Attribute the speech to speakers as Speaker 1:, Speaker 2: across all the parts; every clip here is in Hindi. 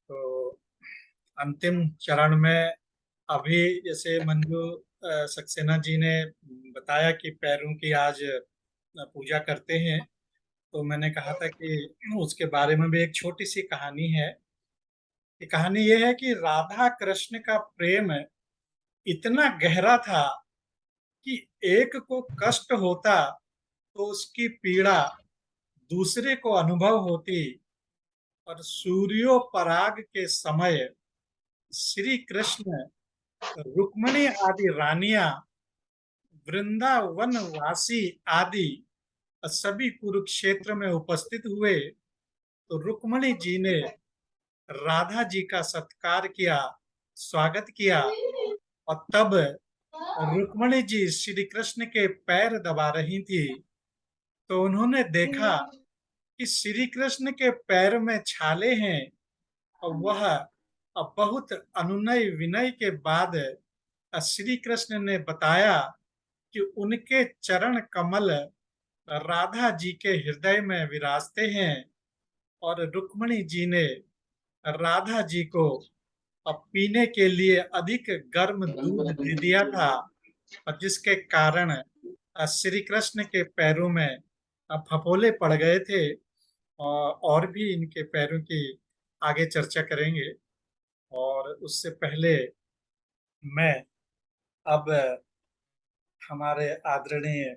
Speaker 1: तो अंतिम चरण में अभी जैसे मंजू सक्सेना जी ने बताया कि पैरों की आज पूजा करते हैं। तो मैंने कहा था कि उसके बारे में भी एक छोटी सी कहानी है। ये कहानी ये है कि राधा कृष्ण का प्रेम इतना गहरा था कि एक को कष्ट होता तो उसकी पीड़ा दूसरे को अनुभव होती। और सूर्योपराग के समय श्री कृष्ण, रुक्मिणी आदि रानियां, वृंदावन वासी आदि सभी कुरुक्षेत्र में उपस्थित हुए। तो रुक्मिणी जी ने राधा जी का सत्कार किया, स्वागत किया। और तब रुक्मिणी जी श्री कृष्ण के पैर दबा रही थी। तो उन्होंने देखा कि श्री कृष्ण के पैर में छाले हैं। और वह अब बहुत अनुनय विनय के बाद श्री कृष्ण ने बताया कि उनके चरण कमल राधा जी के हृदय में विराजते हैं। और रुक्मिणी जी ने राधा जी को अब पीने के लिए अधिक गर्म दूध दे दिया था। और जिसके कारण श्री कृष्ण के पैरों में फफोले पड़ गए थे। और भी इनके पैरों की आगे चर्चा करेंगे। और उससे पहले मैं अब हमारे आदरणीय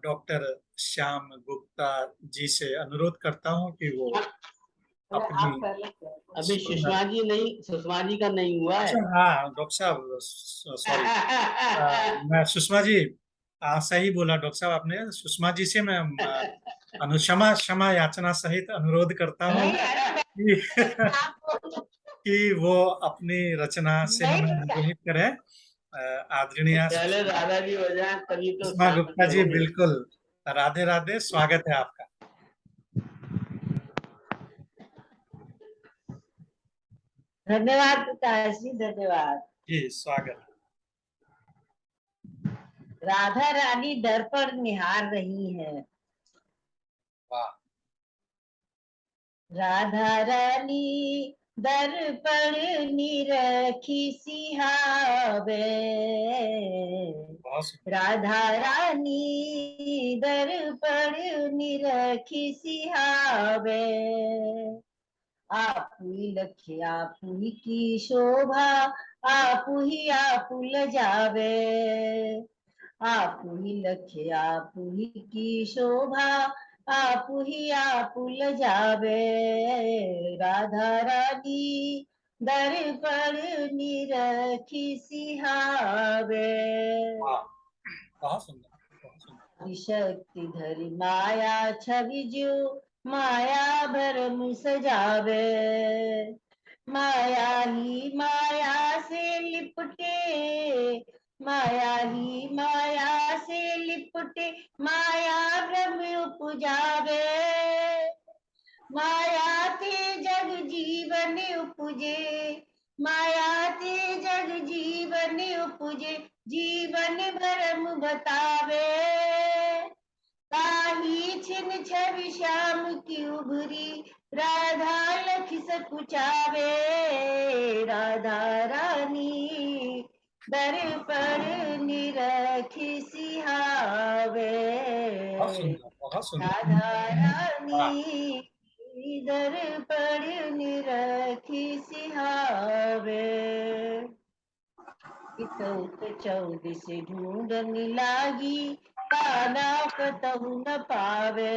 Speaker 1: डॉक्टर श्याम गुप्ता जी से अनुरोध करता हूं कि वो अपनी
Speaker 2: अभी सुषमा जी नहीं, सुषमा जी का नहीं हुआ है।
Speaker 1: अच्छा, हाँ डॉक्टर साहब, सॉरी। मैं सुषमा जी, सही बोला डॉक्टर साहब आपने। सुषमा जी से मैं क्षमा क्षमा याचना सहित अनुरोध करता हूँ कि कि वो अपनी रचना से हमें अनुग्रहित करें। आदरणीय
Speaker 2: पहले दादाजी हो जाए तभी तो
Speaker 1: सुषमा गुप्ता जी,
Speaker 2: होंगे।
Speaker 1: बिल्कुल। राधे राधे, स्वागत है आपका।
Speaker 3: धन्यवाद पिताजी जी, धन्यवाद।
Speaker 1: जी स्वागत।
Speaker 3: राधा रानी दर्पण निहार रही है।
Speaker 1: वाह।
Speaker 3: राधा रानी दर्पण निरखी सिहावे। राधा रानी दर्पण निरखी सिहावे। आपु लख्य आपु की शोभा, आपु ही जावे। आपु ही लख्य आपु की शोभा, आपु ही जावे। राधा रानी दर्पण निरखी सिहावे।
Speaker 1: बहुत सुंदर, बहुत सुंदर।
Speaker 3: शक्ति धरि माया छवि जो, माया भरम सजावे। माया ही माया से लिपटे, माया ही माया से लिपटे, माया भ्रम उपजावे। माया ते जग जीवन उपजे, माया ते जग जीवन उपजे, जीवन भरम बतावे। ताही छिन छवि श्याम की उभरी, राधा लख सकुचावे। राधा रानी दर्पण निरखी सिहावे।
Speaker 1: बहुत सुंदर।
Speaker 3: राधा रानी दर्पण निरखी सिहावे। इतौत चौदिस ढूंढन लागी, काना कतहु न पावे।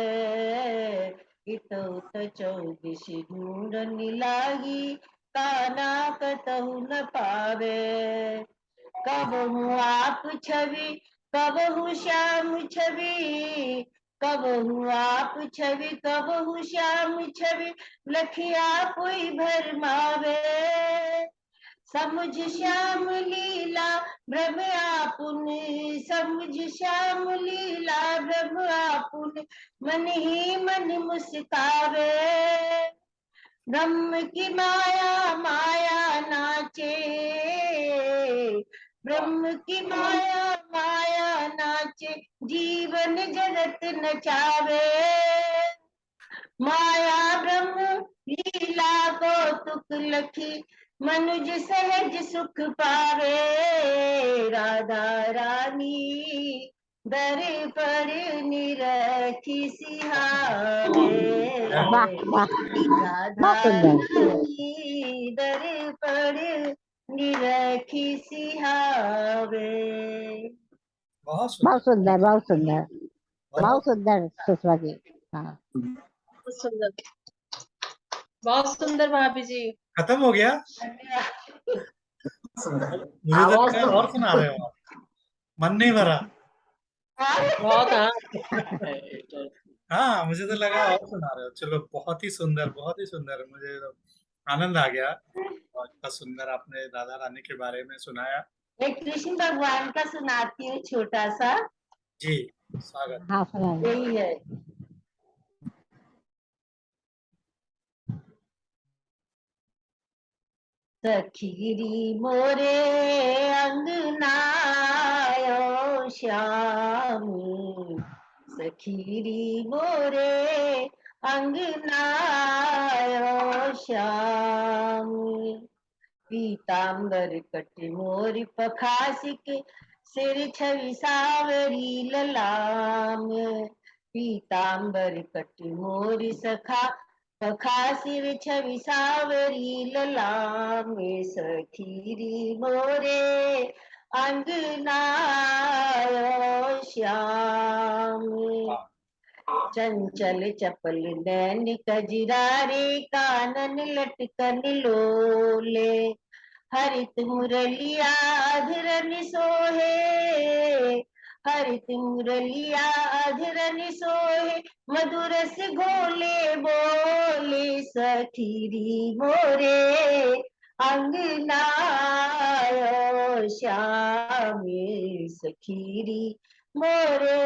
Speaker 3: इतौत चौदिस ढूंढन लागी, काना कतहु न पावे। कबहु आप छवि, कबहु श्याम छवि, कबहु आप छवि, कबहु श्याम छवि, लखिया कोई भरमावे। समुझ श्याम लीला भ्रम आपुन, समुझ श्याम लीला भ्रम आपुन, मन ही मन मुस्कावे। ब्रह्म की माया माया नाचे, ब्रह्म की माया माया नाचे, जीवन जगत नचावे। माया ब्रह्म कौतुक लखी मनुज सहज सुख पावे। राधा रानी दर पर निरखी सिहावे।
Speaker 4: वाह वाह
Speaker 3: राधा
Speaker 4: बहुत सुंदर
Speaker 3: रानी दर पर निरखी सिहावे।
Speaker 1: बहुत सुंदर।
Speaker 4: बहुत सुंदर बहुत सुंदर बहुत
Speaker 1: बहुत
Speaker 4: सुंदर सुषमा जी। हाँ
Speaker 5: बहुत सुंदर, बहुत सुंदर भाभी जी।
Speaker 1: खत्म हो गया। मुझे तो
Speaker 2: आवाज
Speaker 1: लगा
Speaker 2: तो
Speaker 1: और सुना रहे हो आप। मन नहीं भरा।
Speaker 5: बहुत, हाँ।
Speaker 1: हाँ, मुझे तो लगा और सुना रहे हो। चलो, बहुत ही सुंदर, बहुत ही सुंदर। मुझे तो आनंद आ गया। और इतना सुंदर आपने राधा रानी के बारे में सुनाया।
Speaker 3: एक कृष्ण भगवान का सुनाती हूँ छोटा सा।
Speaker 1: जी, स्वागत।
Speaker 4: हाँ सुना दो।
Speaker 3: यही है। सखीरी मोरे अंगनायो श्याम। सखीरी मोरे अंगनायो श्याम। पीताम्बर कट मोर पखासिक सिर छवि सावरी ललाम। पीताम्बर कट मोर सखा पखासिर छवि सावरी ललाम। सखीरी मोरे अंगनायो श्याम। चंचल चपल नैन कजरारे कानन लटकन लोले। हरित मुरलिया अधरन सोहे। हरित मुरलिया अधरन सोहे। मधुर से घोले बोले। सखीरी मोरे अंगनायो श्यामे। सखीरी मोरे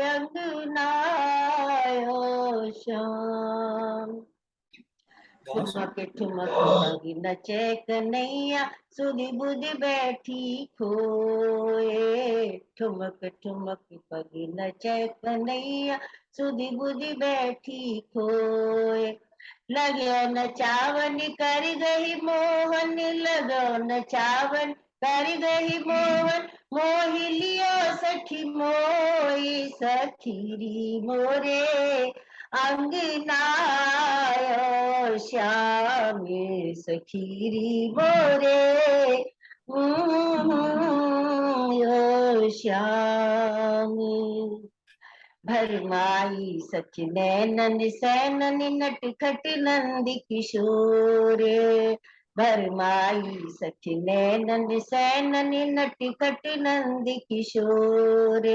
Speaker 3: अंगनायो श्याम।
Speaker 1: बहुत
Speaker 3: ठुमक ठुमक पग नचे कन्हैया सुधि बुधि बैठी खोए। ठुमक ठुमक पग नचे कन्हैया सुधि बुधि बैठी खोए। लगो नचावन कर गही मोहन। लगो नचावन कर गही मोहन। मोहि लियो सखी मोई। सखीरी मोरे अंगनायो श्यामे। सखीरी मोरे यो श्यामे। भरमाई सच नैनन सैनन नटखट नंद किशोर। भरमाई सच नैनन सैनन नटखट नंद किशोर।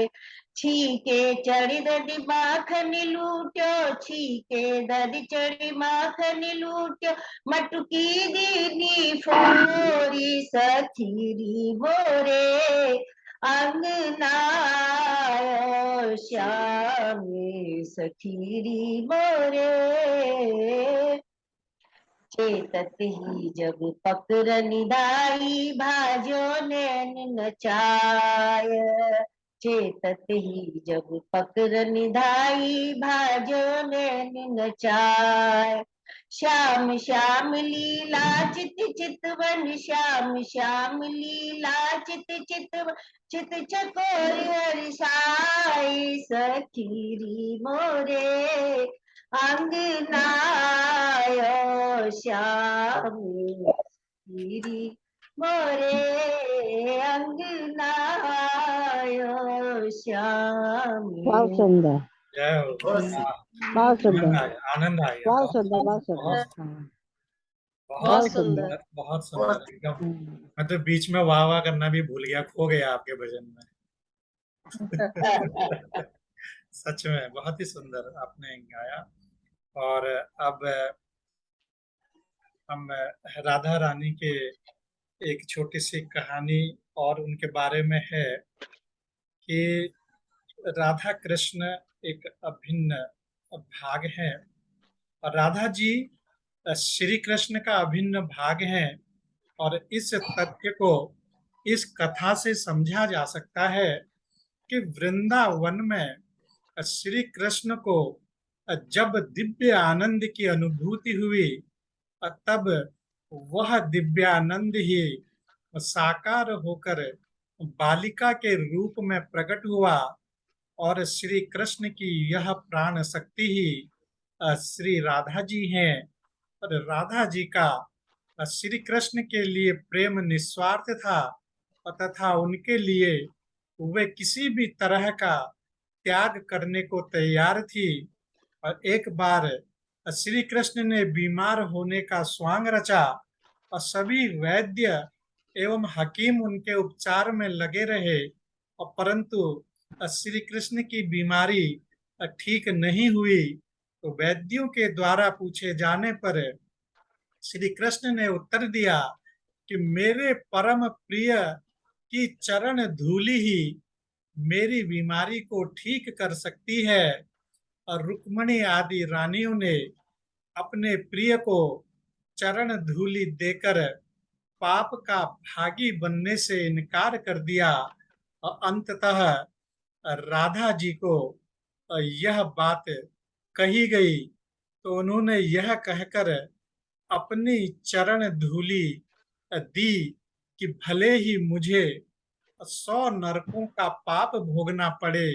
Speaker 3: छीके चढ़ी दधि माखन लूट्यो। छीके दधि चढ़ी माखन लूट्यो। मटुकी दीनी फोरी। सखीरी मोरे अंगनायो श्यामे। सखीरी मोरे चेतत ही जब पकर निदाई। भाजो नैन नचाय। चेतत ही जब पकर निधाई। भाजो नैन नचाय। श्याम श्याम लीला चित चितवन। श्याम श्याम लीला चित चितवन। चित चकोर हर्षाई। सखीरी मोरे अंगनायो श्यामी। सखीरी मोरे अंगनायो श्यामी।
Speaker 4: बहुत सुंदर
Speaker 1: जय हो। वाह,
Speaker 4: बहुत सुंदर
Speaker 1: आनंद आ गया।
Speaker 4: बहुत
Speaker 1: बहुत
Speaker 4: सुंदर बहुत
Speaker 1: बहुत
Speaker 4: सुंदर। हाँ
Speaker 1: बहुत
Speaker 5: बहुत
Speaker 4: बहुत
Speaker 5: सुंदर।
Speaker 1: सुंदर, बहुत सुंदर एकदम।
Speaker 4: हम्म।
Speaker 1: मैं तो बीच में वाह वाह करना भी भूल गया, खो गया आपके भजन में। सच में बहुत ही सुंदर आपने गाया। और अब हम राधा रानी के एक छोटी सी कहानी और उनके बारे में है कि राधा कृष्ण एक अभिन्न भाग है और राधा जी श्री कृष्ण का अभिन्न भाग है। और इस तथ्य को इस कथा से समझा जा सकता है कि वृंदावन में श्री कृष्ण को जब दिव्य आनंद की अनुभूति हुई तब वह दिव्यानंद ही साकार होकर बालिका के रूप में प्रकट हुआ और श्री कृष्ण की यह प्राण शक्ति ही श्री राधा जी हैं। और राधा जी का श्री कृष्ण के लिए प्रेम निस्वार्थ था तथा उनके लिए वे किसी भी तरह का त्याग करने को तैयार थी। और एक बार श्री कृष्ण ने बीमार होने का स्वांग रचा और सभी वैद्य एवं हकीम उनके उपचार में लगे रहे, और परंतु श्री कृष्ण की बीमारी ठीक नहीं हुई। तो वैद्यों के द्वारा पूछे जाने पर श्री कृष्ण ने उत्तर दिया कि मेरे परम प्रिय की चरण धूलि ही मेरी बीमारी को ठीक कर सकती है। और रुक्मणी आदि रानियों ने अपने प्रिय को चरण धूलि देकर पाप का भागी बनने से इनकार कर दिया। और अंततः राधा जी को यह बात कही गई तो उन्होंने यह कहकर अपनी चरण धूलि दी कि भले ही मुझे 100 नरकों का पाप भोगना पड़े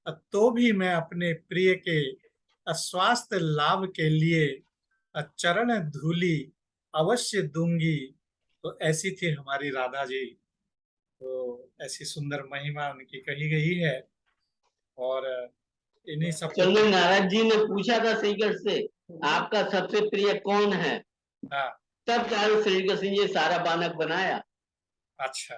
Speaker 1: तो भी मैं अपने प्रिय के स्वास्थ्य लाभ के लिए चरण धूलि अवश्य दूंगी। तो ऐसी थी हमारी राधा जी। तो ऐसी सुंदर महिमा उनकी कही गई है। और इन्हीं सब
Speaker 2: चलो, नारद जी ने पूछा था श्री कृष्ण से, आपका सबसे प्रिय कौन है?
Speaker 1: हाँ,
Speaker 2: तब चाहे श्री कृष्ण जी सारा बानक बनाया।
Speaker 1: अच्छा,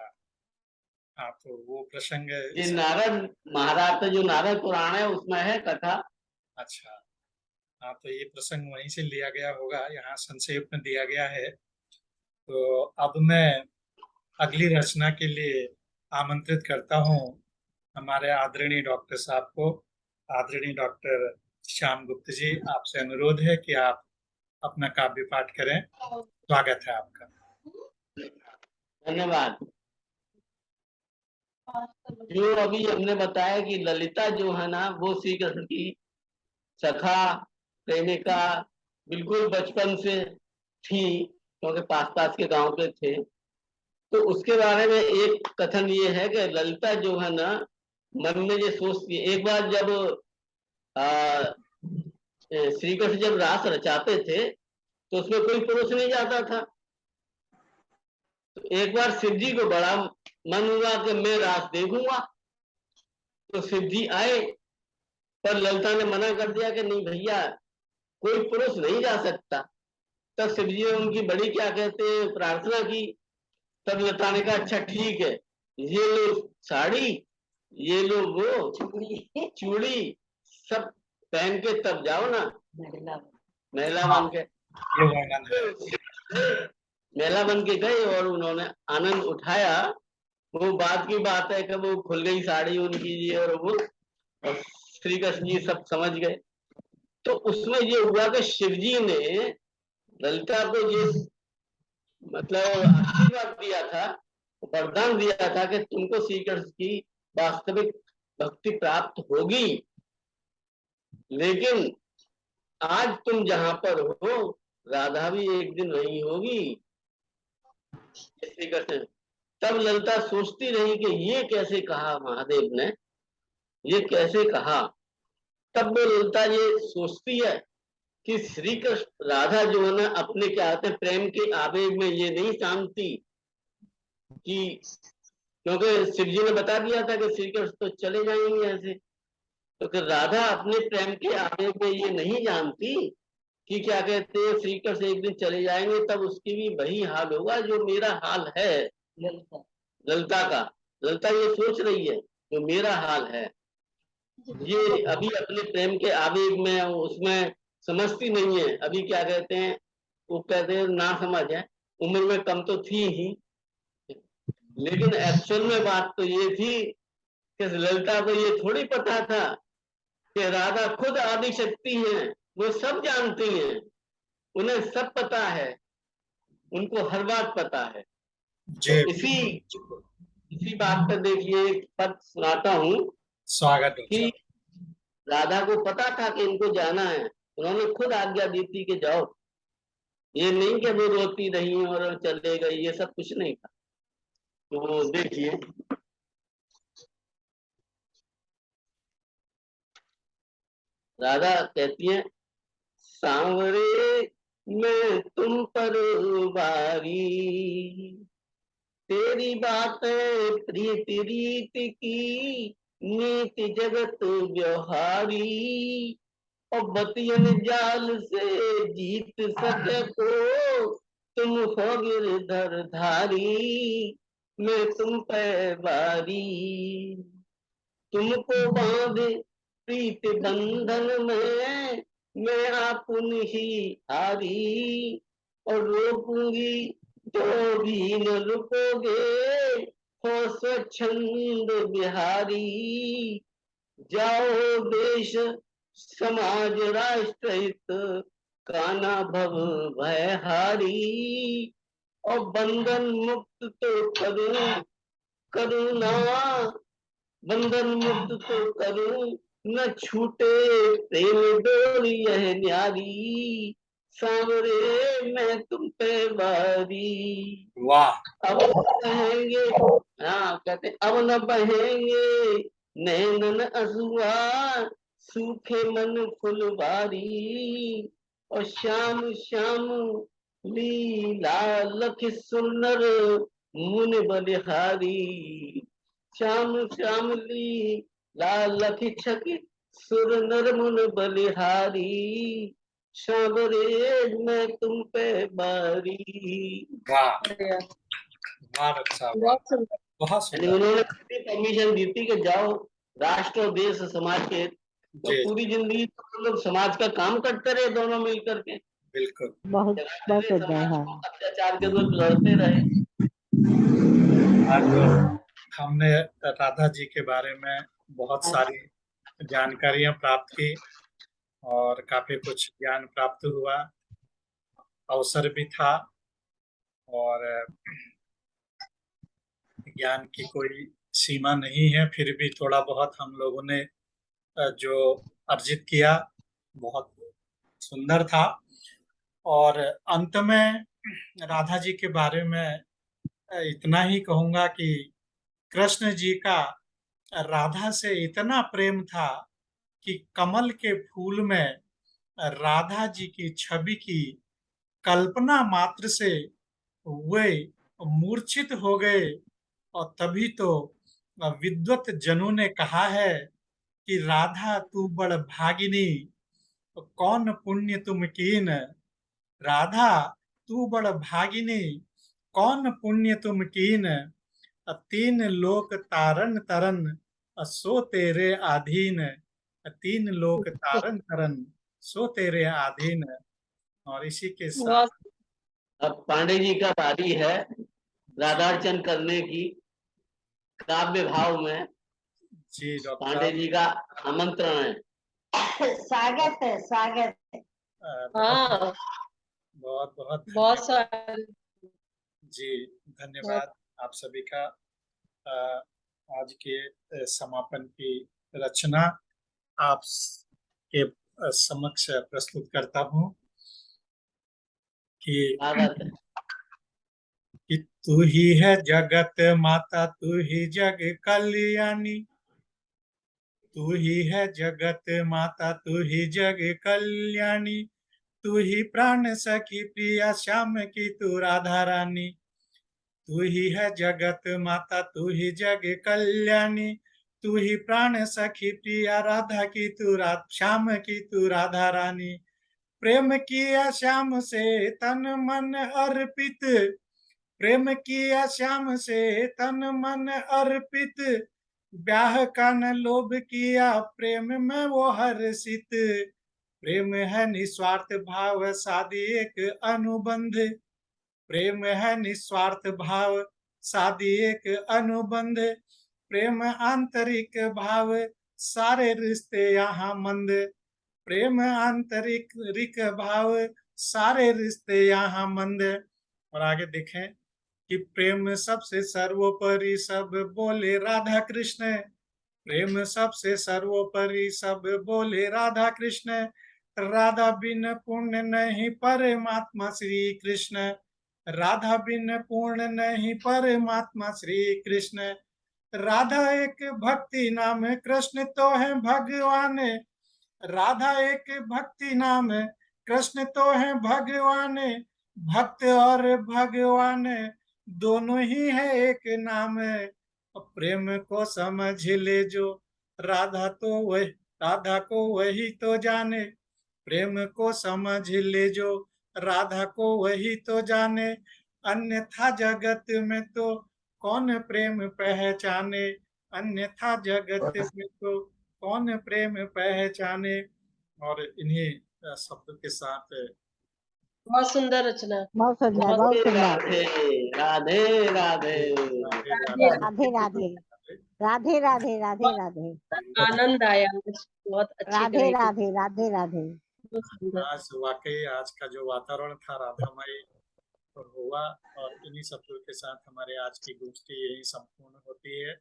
Speaker 1: हाँ, तो वो प्रसंग
Speaker 2: ये नारद महाराज का जो नारद पुराण है उसमें है कथा।
Speaker 1: अच्छा, हाँ, तो ये प्रसंग वहीं से लिया गया होगा, यहाँ संक्षेप में दिया गया है। तो अब मैं अगली रचना के लिए आमंत्रित करता हूँ हमारे आदरणीय डॉक्टर साहब को। आदरणीय डॉक्टर श्याम गुप्त जी, आपसे अनुरोध है कि आप अपना काव्य पाठ करें। स्वागत है आपका।
Speaker 2: धन्यवाद। जो अभी हमने बताया कि ललिता जो है ना वो श्री कृष्ण की सखा प्रेमिका बिल्कुल बचपन से थी, क्योंकि पास के गांव पे थे। तो उसके बारे में एक कथन ये है कि ललिता जो है ना मन में ये सोचती है। एक बार जब श्री कृष्ण जब रास रचाते थे तो उसमें कोई पुरुष नहीं जाता था। तो एक बार शिव जी को बड़ा मन हुआ कि मैं रास देखूंगा। तो शिव जी आए, पर ललिता ने मना कर दिया कि नहीं भैया, कोई पुरुष नहीं जा सकता। तब शिव जी ने उनकी बड़ी क्या कहते हैं प्रार्थना की। तब ललिता ने कहा अच्छा ठीक है, ये लो साड़ी, ये लो वो चूड़ी, सब पहन के तब जाओ ना महिला बन के।
Speaker 1: ये वर्णन है।
Speaker 2: महिला बन के गए और उन्होंने आनंद उठाया। वो बात की बात है कि वो खुल गई साड़ी उनकी जी, और वो और श्री कृष्ण जी सब समझ गए। तो उसमें ये हुआ कि शिव जी ने ललिता को ये मतलब आशीर्वाद दिया था, वरदान दिया था कि तुमको श्री कृष्ण की वास्तविक भक्ति प्राप्त होगी। लेकिन आज तुम जहां पर हो राधा भी एक दिन वही होगी। श्री कृष्ण तब ललिता सोचती रही कि ये कैसे कहा महादेव ने, ये कैसे कहा। तब वो ललिता ये सोचती है कि श्री कृष्ण राधा जो है ना अपने क्या कहते हैं प्रेम के आवेग में ये नहीं जानती कि, क्योंकि शिव जी ने बता दिया था कि श्री कृष्ण तो चले जाएंगे ऐसे। तो कि राधा अपने प्रेम के आवेग में ये नहीं जानती कि क्या कहते हैं श्री कृष्ण एक दिन चले जाएंगे, तब उसकी भी वही हाल होगा जो मेरा हाल है ललिता का। ललिता ये सोच रही है जो मेरा हाल है। ये अभी अपने प्रेम के आवेग में उसमें समझती नहीं है। अभी क्या कहते हैं वो कहते हैं ना समझ है, उम्र में कम तो थी ही, लेकिन एक्चुअल में बात तो ये थी कि ललिता को ये थोड़ी पता था कि राधा खुद आदि शक्ति है, वो सब जानती हैं, उन्हें सब पता है, उनको हर बात पता है। तो इसी बात पर देखिए एक पद सुनाता हूँ।
Speaker 1: स्वागत
Speaker 2: कि राधा को पता था कि इनको जाना है, उन्होंने खुद आज्ञा दी थी कि जाओ। ये नहीं कि वो रोती रही और चले गई, ये सब कुछ नहीं था। तो देखिए, राधा कहती है, सांवरे मैं तुम पर वारी, तेरी बात प्रीत रीत की, नीति जगत व्यवहारी, और बतियन जाल से जीत सके को, तुम हो गिरधर धारी, मैं तुम पे वारी, तुमको बांधे प्रीत बंधन में, मैं आपन ही हारी, और रोकूंगी तो भी न रुकोगे, हो स्वच्छंद बिहारी, जाओ देश समाज राष्ट्र हित, काना भव भयहारी, और बंधन मुक्त तो करुणा, बंधन मुक्त तो करूं, न छूटे प्रेम डोरी यह न्यारी, सांवरे मैं तुम पे वारी।
Speaker 1: वाह।
Speaker 2: अब न बहेंगे, हाँ कहते अब न बहेंगे नैनन अजुआ, सूखे मन फुलवारी, और श्याम श्याम लीला लख सुनर मुन बलिहारी, श्याम श्यामली लाल लखी छकी सुर नर मुन बलिहारी, सांवरे मैं तुम पे बारी।
Speaker 1: वाह,
Speaker 5: बढ़िया,
Speaker 1: बहुत अच्छा,
Speaker 5: बहुत सुंदर।
Speaker 1: बहुत
Speaker 2: यानी
Speaker 1: सुंदर।
Speaker 2: उन्होंने परमिशन दी थी कि जाओ राष्ट्र और देश समाज के, तो
Speaker 1: जी,
Speaker 2: पूरी जिंदगी तो हम लोग समाज का काम करते रहे दोनों मिल करके,
Speaker 1: बिल्कुल।
Speaker 4: बहुत बहुत सुंदर।
Speaker 2: समाज
Speaker 4: हाँ,
Speaker 2: को अत्याचार के विरुद्ध लड़ते रहे।
Speaker 1: आज हमने राधा जी के बारे में बहुत सारी जानकारियां प्राप्त की और काफी कुछ ज्ञान प्राप्त हुआ, अवसर भी था, और ज्ञान की कोई सीमा नहीं है, फिर भी थोड़ा बहुत हम लोगों ने जो अर्जित किया, बहुत सुंदर था। और अंत में राधा जी के बारे में इतना ही कहूंगा कि कृष्ण जी का राधा से इतना प्रेम था कि कमल के फूल में राधा जी की छवि की कल्पना मात्र से वे मूर्छित हो गए। और तभी तो विद्वत जनों ने कहा है कि राधा तू बड़ भागिनी, कौन पुण्य तुम कीन, राधा तू बड़ भागिनी, कौन पुण्य तुम कीन, तीन लोक तारन तरन, सो तेरे आधीन, तीन लोक तारन तरन, सो तेरे आधीन। और इसी के साथ
Speaker 5: बहुत
Speaker 2: अब पांडे जी का बारी है राधार्चन करने की, काव्य भाव में।
Speaker 1: जी डॉक्टर
Speaker 2: पांडे
Speaker 1: साहब,
Speaker 2: जी का आमंत्रण है।
Speaker 3: स्वागत है, स्वागत है।
Speaker 1: बहुत
Speaker 5: हाँ,
Speaker 1: बहुत बहुत
Speaker 5: बहुत
Speaker 1: धन्यवाद।
Speaker 5: सारे।
Speaker 1: जी,
Speaker 5: बहुत
Speaker 1: धन्यवाद आप सभी का। अ, आज के समापन की रचना आप के समक्ष प्रस्तुत करता हूँ कि
Speaker 2: स्वागत है।
Speaker 1: तू ही है जगत माता, तू ही जग कल्याणी, तू ही है जगत माता, तू ही जग कल्याणी, तू ही प्राण सखी प्रिया श्याम की तू राधा रानी, तू ही है जगत माता, तू ही जग कल्याणी, तू ही प्राण सखी प्रिया राधा की तू श्याम की तू राधा रानी, प्रेम किया श्याम से तन मन अर्पित, प्रेम किया श्याम से तन मन अर्पित, ब्याह का न लोभ किया प्रेम में वो हर्षित, प्रेम है निस्वार्थ भाव शादी एक अनुबंध, प्रेम है निस्वार्थ भाव शादी एक अनुबंध, प्रेम आंतरिक भाव सारे रिश्ते यहाँ मंद, प्रेम आंतरिक भाव सारे रिश्ते यहाँ मंद। और आगे देखें कि प्रेम सबसे सर्वोपरि सब बोले राधा कृष्ण, प्रेम सबसे सर्वोपरि सब बोले राधा कृष्ण, राधा बिन पूर्ण नहीं परमात्मा श्री कृष्ण, राधा बिन पूर्ण नहीं परमात्मा श्री कृष्ण। राधा एक भक्ति नाम कृष्ण तो है भगवान, राधा एक भक्ति नाम कृष्ण तो है भगवान, भक्त और भगवान दोनों ही है एक नाम। प्रेम को समझ ले जो राधा तो वही, राधा को वही तो जाने, प्रेम को समझ ले जो राधा को वही तो जाने, अन्यथा जगत में तो कौन प्रेम पहचाने, अन्यथा जगत में तो कौन प्रेम पहचाने। और इन्हीं शब्दों के साथ
Speaker 5: बहुत सुंदर रचना।
Speaker 4: बहुत सुंदर,
Speaker 5: बहुत
Speaker 4: बहुत
Speaker 2: राधे
Speaker 4: सुंदर।
Speaker 2: राधे राधे
Speaker 1: राधे
Speaker 5: राधे
Speaker 4: राधे राधे राधे राधे राधे राधे
Speaker 5: आनंद आया मुझे, बहुत अच्छी
Speaker 4: राधे
Speaker 5: तरह की,
Speaker 4: राधे राधे राधे।
Speaker 5: बहुत सुंदर।
Speaker 1: आज वाकई आज का जो वातावरण था राधामय हुआ। और इन्हीं शब्दों के साथ हमारे आज की गोष्ठी यही संपूर्ण होती है।